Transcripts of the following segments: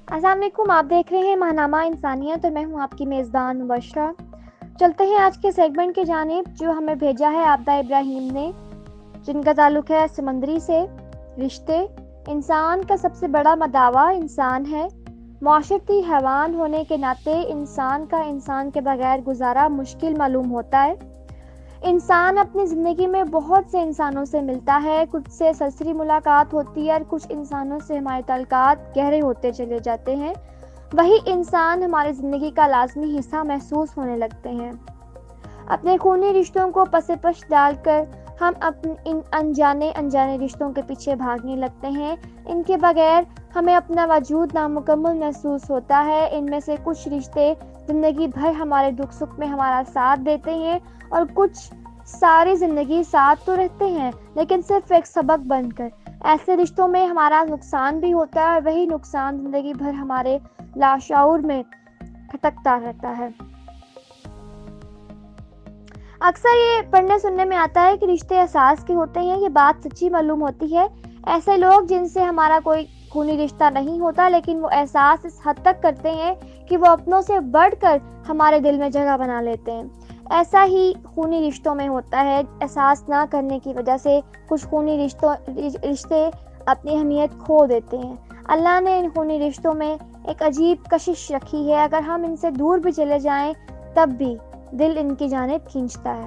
السلام علیکم، آپ دیکھ رہے ہیں ماہنامہ انسانیت اور میں ہوں آپ کی میزبان مبشرہ۔ چلتے ہیں آج کے سیگمنٹ کی جانب جو ہمیں بھیجا ہے عابدہ ابراہیم نے، جن کا تعلق ہے سمندری سے۔ رشتے انسان کا سب سے بڑا مداوا انسان ہے۔ معاشرتی حیوان ہونے کے ناطے انسان کے بغیر گزارا مشکل معلوم ہوتا ہے۔ انسان اپنی زندگی میں بہت سے انسانوں سے ملتا ہے، کچھ سے سرسری ملاقات ہوتی ہے اور کچھ انسانوں سے ہمارے تعلقات گہرے ہوتے چلے جاتے ہیں۔ وہی انسان ہماری زندگی کا لازمی حصہ محسوس ہونے لگتے ہیں۔ اپنے خونی رشتوں کو پس پش ڈال کر ہم ان انجانے رشتوں کے پیچھے بھاگنے لگتے ہیں۔ ان کے بغیر ہمیں اپنا وجود نامکمل محسوس ہوتا ہے۔ ان میں سے کچھ رشتے زندگی بھر ہمارے دکھ سکھ میں ہمارا ساتھ دیتے ہیں اور کچھ ساری زندگی ساتھ تو رہتے ہیں لیکن صرف ایک سبق بن کر۔ ایسے رشتوں میں ہمارا نقصان بھی ہوتا ہے اور وہی نقصان زندگی بھر ہمارے لاشعور میں کھٹکتا رہتا ہے۔ اکثر یہ پڑھنے سننے میں آتا ہے کہ رشتے احساس کے ہوتے ہیں۔ یہ بات سچی معلوم ہوتی ہے۔ ایسے لوگ جن سے ہمارا کوئی خونی رشتہ نہیں ہوتا لیکن وہ احساس اس حد تک کرتے ہیں کہ وہ اپنوں سے بڑھ کر ہمارے دل میں جگہ بنا لیتے ہیں۔ ایسا ہی خونی رشتوں میں ہوتا ہے۔ احساس نہ کرنے کی وجہ سے کچھ خونی رشتے اپنی اہمیت کھو دیتے ہیں۔ اللہ نے ان خونی رشتوں میں ایک عجیب کشش رکھی ہے۔ اگر ہم ان سے دور بھی چلے جائیں تب بھی دل ان کی جانب کھینچتا ہے۔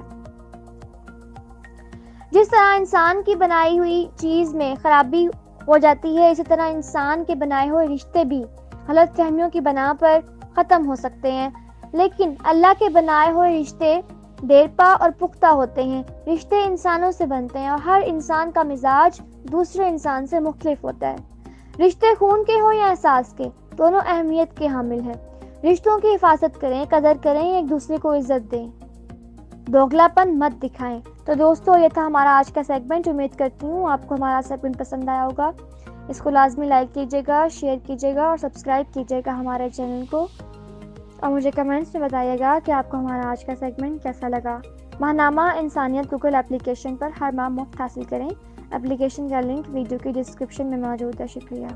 جس طرح انسان کی بنائی ہوئی چیز میں خرابی ہو جاتی ہے، اسی طرح انسان کے بنائے ہوئے رشتے بھی غلط فہمیوں کی بنا پر ختم ہو سکتے ہیں، لیکن اللہ کے بنائے ہوئے رشتے دیرپا اور پختہ ہوتے ہیں۔ رشتے انسانوں سے بنتے ہیں اور ہر انسان کا مزاج دوسرے انسان سے مختلف ہوتا ہے۔ رشتے خون کے ہوں یا احساس کے، دونوں اہمیت کے حامل ہیں۔ رشتوں کی حفاظت کریں، قدر کریں، ایک دوسرے کو عزت دیں، دوگلاپن مت دکھائیں۔ تو دوستو، یہ تھا ہمارا آج کا سیگمنٹ۔ امید کرتی ہوں آپ کو ہمارا سیگمنٹ پسند آیا ہوگا۔ اس کو لازمی لائک کیجیے گا، شیئر کیجیے گا اور سبسکرائب کیجیے گا ہمارے چینل کو، اور مجھے کمنٹس میں بتائیے گا کہ آپ کو ہمارا آج کا سیگمنٹ کیسا لگا۔ ماہنامہ انسانیت گوگل اپلیکیشن پر ہر ماہ مفت حاصل کریں۔ اپلیکیشن کا لنک ویڈیو کی ڈسکرپشن میں موجود ہے۔ شکریہ۔